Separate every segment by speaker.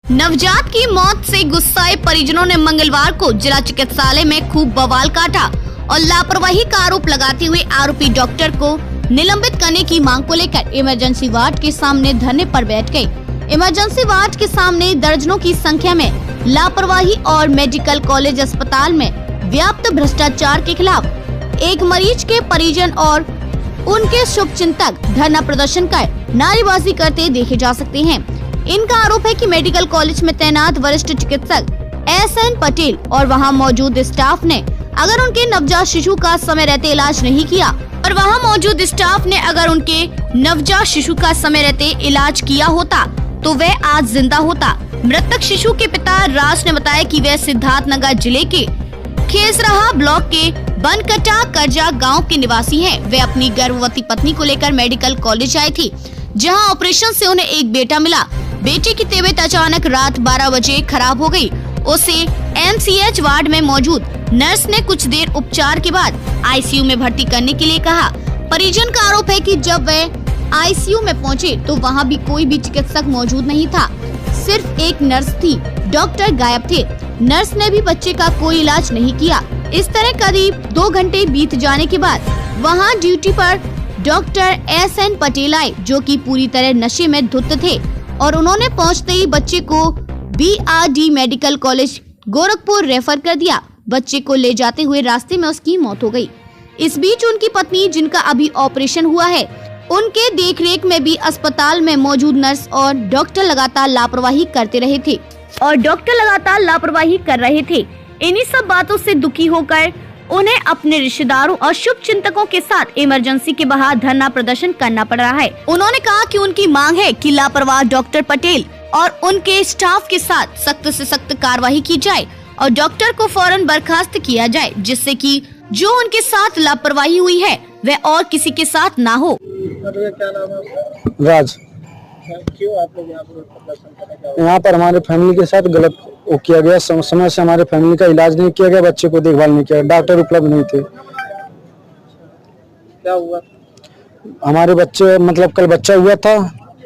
Speaker 1: नवजात की मौत से गुस्साए परिजनों ने मंगलवार को जिला चिकित्सालय में खूब बवाल काटा और लापरवाही का आरोप लगाते हुए आरोपी डॉक्टर को निलंबित करने की मांग को लेकर इमरजेंसी वार्ड के सामने धरने पर बैठ गए। इमरजेंसी वार्ड के सामने दर्जनों की संख्या में लापरवाही और मेडिकल कॉलेज अस्पताल में व्याप्त भ्रष्टाचार के खिलाफ एक मरीज के परिजन और उनके शुभचिंतक धरना प्रदर्शन कर नारेबाजी करते देखे जा सकते हैं। इनका आरोप है कि मेडिकल कॉलेज में तैनात वरिष्ठ चिकित्सक SN पटेल और वहां मौजूद स्टाफ ने अगर उनके नवजात शिशु का समय रहते इलाज नहीं किया इलाज किया होता तो वह आज जिंदा होता। मृतक शिशु के पिता राज ने बताया कि वह सिद्धार्थनगर जिले के खेसराहा ब्लॉक के बनकटा करजा गांव के निवासी हैं। वे अपनी गर्भवती पत्नी को लेकर मेडिकल कॉलेज आए थे, जहां ऑपरेशन से उन्हें एक बेटा मिला। बेटे की तबीयत अचानक रात 12 बजे खराब हो गई। उसे MCH वार्ड में मौजूद नर्स ने कुछ देर उपचार के बाद ICU में भर्ती करने के लिए कहा। परिजन का आरोप है कि जब वे ICU में पहुंचे तो वहां भी कोई भी चिकित्सक मौजूद नहीं था, सिर्फ एक नर्स थी। डॉक्टर गायब थे। नर्स ने भी बच्चे का कोई इलाज नहीं किया। इस तरह करीब 2 घंटे बीत जाने के बाद वहां ड्यूटी पर डॉक्टर SN पटेल आए, जो कि पूरी तरह नशे में धुत थे और उन्होंने पहुंचते ही बच्चे को BRD medical college Gorakhpur refer कर दिया। बच्चे को ले जाते हुए रास्ते में उसकी मौत हो गई। इस बीच उनकी पत्नी, जिनका अभी ऑपरेशन हुआ है, उनके देखरेख में भी अस्पताल में मौजूद नर्स और डॉक्टर लगातार लापरवाही कर रहे थे। इन्हीं सब बातों से दुखी होकर उन्हें अपने रिश्तेदारों और शुभचिंतकों के साथ इमरजेंसी के बाहर धरना प्रदर्शन करना पड़ रहा है। उन्होंने कहा कि उनकी मांग है कि लापरवाह डॉक्टर पटेल और उनके स्टाफ के साथ सख्त से सख्त कार्रवाई की जाए और डॉक्टर को फौरन बर्खास्त किया जाए, जिससे कि जो उनके साथ लापरवाही हुई है वह और किसी के साथ ना हो।
Speaker 2: क्या नाम है?
Speaker 3: राज।
Speaker 2: क्यों आप लोग यहाँ पर प्रदर्शन करने का?
Speaker 3: यहाँ पर हमारे फैमिली के साथ गलत वो किया गया। समय से हमारे फैमिली का इलाज नहीं किया गया, बच्चे को देखभाल नहीं किया, डॉक्टर उपलब्ध नहीं थे।
Speaker 2: क्या हुआ?
Speaker 3: हमारे बच्चे मतलब कल बच्चा हुआ था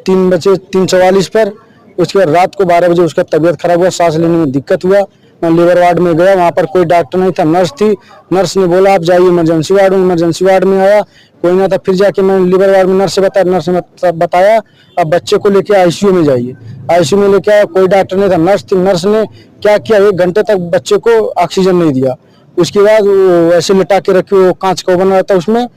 Speaker 3: 3:44 पर। उसके बाद रात को 12 बजे उसका तबीयत खराब हुआ, सांस लेने में दिक्कत हुआ। मैं लेबर वार्ड में गया, वहाँ पर कोई डॉक्टर नहीं था, नर्स थी। नर्स ने बोला आप जाइए इमरजेंसी वार्ड में आया, कोई ना था। फिर जाके मैं लेबर वार्ड में नर्स ने बताया अब बच्चे को लेके ICU में जाइए। ICU में लेके आया, कोई डॉक्टर नहीं था, नर्स थी। नर्स ने क्या किया, 1 घंटे तक बच्चे को ऑक्सीजन नहीं दिया। उसके बाद वो ऐसे लिटा के रखे, वो कांच का बना था उसमें।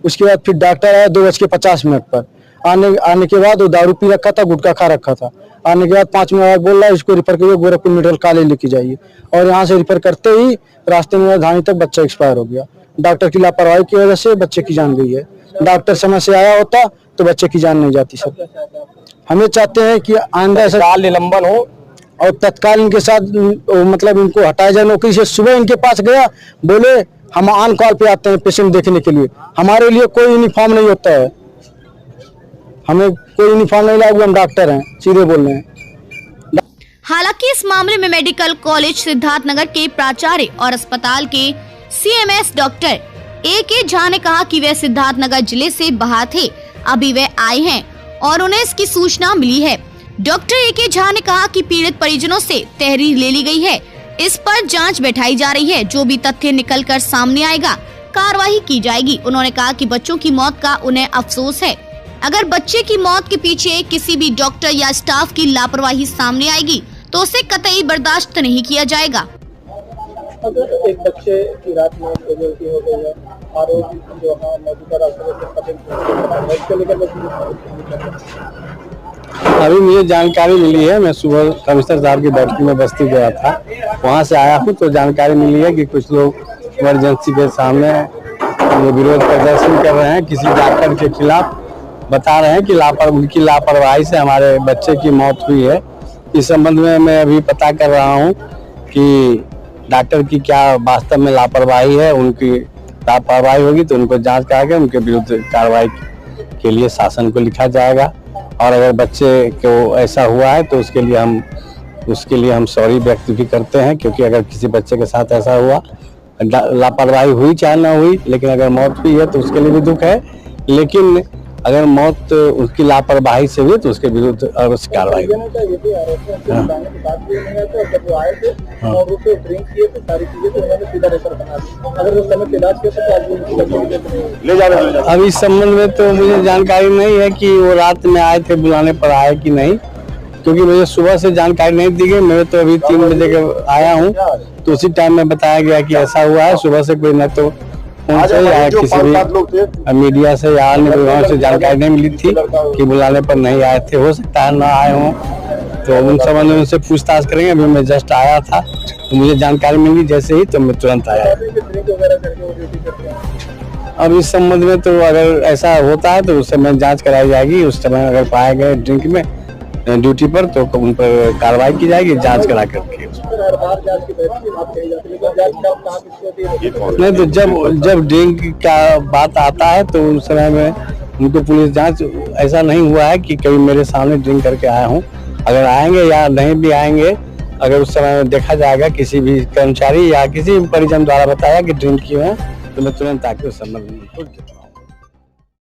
Speaker 3: उसके बाद फिर डॉक्टर आया 2:50 पर। आने के बाद वो दारू पी रखा था, गुटखा खा रखा था। आने के बाद 5 मिनट बाद बोल रहा है इसको रिफर करिए गोरखपुर मेडिकल कॉलेज लेके जाइए। और यहाँ से रिफर करते ही रास्ते में धानी तक बच्चा एक्सपायर हो गया। डॉक्टर की लापरवाही की वजह से बच्चे की जान गई है। डॉक्टर समय से आया होता तो बच्चे की जान नहीं जाती। सर हमें चाहते हैं कि आइंदा ऐसा निलंबन हो और तत्काल इनके साथ मतलब इनको हटाया जाए नौकरी से। सुबह इनके पास गया, बोले हम ऑन कॉल पे आते हैं पेशेंट देखने के लिए, हमारे लिए कोई यूनिफॉर्म नहीं होता है, हमें कोई यूनिफॉर्म नहीं लगा, हम डॉक्टर हैं, सीधे बोल रहे हैं।
Speaker 1: हालांकि इस मामले में मेडिकल कॉलेज सिद्धार्थनगर के प्राचार्य और अस्पताल के CMS डॉक्टर AK झा ने कहा कि वे सिद्धार्थनगर जिले से बाहर थे, अभी वे आए हैं और उन्हें इसकी सूचना मिली है। डॉक्टर AK झा ने कहा कि पीड़ित परिजनों से तहरीर ले ली गई है, इस पर जांच बैठाई जा रही है, जो भी तथ्य निकल कर सामने आएगा कार्रवाई की जाएगी। उन्होंने कहा कि बच्चों की मौत का उन्हें अफसोस है। अगर बच्चे की मौत के पीछे किसी भी डॉक्टर या स्टाफ की लापरवाही सामने आएगी तो उसे कतई बर्दाश्त नहीं किया जाएगा।
Speaker 2: अगर एक बच्चे की रात में हो गई है और जो मेडिकल
Speaker 3: अभी मुझे जानकारी मिली है, मैं सुबह कमिश्नर साहब की बैठक में बस्ती गया था, वहाँ से आया हूँ तो जानकारी मिली है कि कुछ लोग इमरजेंसी के सामने विरोध प्रदर्शन कर रहे हैं, किसी डॉक्टर के खिलाफ बता रहे हैं कि उनकी लापरवाही से हमारे बच्चे की मौत हुई है। इस संबंध में मैं अभी पता कर रहा हूँ कि डॉक्टर की क्या वास्तव में लापरवाही है। उनकी लापरवाही होगी तो उनको जांच कराके उनके विरुद्ध कार्रवाई के लिए शासन को लिखा जाएगा। और अगर बच्चे को ऐसा हुआ है तो उसके लिए हम सॉरी व्यक्त भी करते हैं, क्योंकि अगर किसी बच्चे के साथ ऐसा हुआ, लापरवाही हुई चाहे ना हुई, लेकिन अगर मौत हुई है तो उसके लिए भी दुख है। लेकिन
Speaker 4: अगर मौत उसकी लापरवाही से हुई तो उसके विरुद्ध अवश्य कार्रवाई होगी।
Speaker 2: ये भी आरोप है कि बताने के बाद भी नहीं आए थे, और जब वो आए थे और उसको ड्रिंक किए थे सारी चीजें, तो उन्होंने सीधा रेफर बना दी। अगर वो समय पे इलाज किया तो आज भी उनकी तबीयत ले जा रहे।
Speaker 4: अब इस संबंध में तो मुझे जानकारी नहीं है कि वो रात में आए थे, बुलाने पर आए कि नहीं, क्योंकि मुझे सुबह से जानकारी नहीं दी गई। मैं तो अभी 3 बजे के आया हूँ, तो उसी टाइम में बताया गया कि ऐसा हुआ है। सुबह से कोई न तो फोन से या किसी भी मीडिया से या अन्य विभागों से जानकारी नहीं मिली थी कि बुलाने पर नहीं आए थे। हो सकता है ना आए हों, तो उन संबंध में उनसे पूछताछ करेंगे। अभी मैं जस्ट आया था, तो मुझे जानकारी मिली जैसे ही, तो मैं तुरंत आया। अब इस संबंध में तो अगर ऐसा होता है तो उस समय जांच कराई जाएगी। उस समय अगर पाए गए ड्रिंक में ड्यूटी पर तो उन पर कार्रवाई की जाएगी, जांच करा करके। नहीं तो जब ड्रिंक का बात आता है तो उस समय में उनको पुलिस जांच, ऐसा नहीं हुआ है कि कभी मेरे सामने ड्रिंक करके आया हूँ। अगर आएंगे या नहीं भी आएंगे, अगर उस समय में देखा जाएगा किसी भी कर्मचारी या किसी भी परिजन द्वारा बताया कि ड्रिंक किए हैं, तो मैं तुरंत आके उस संबंध में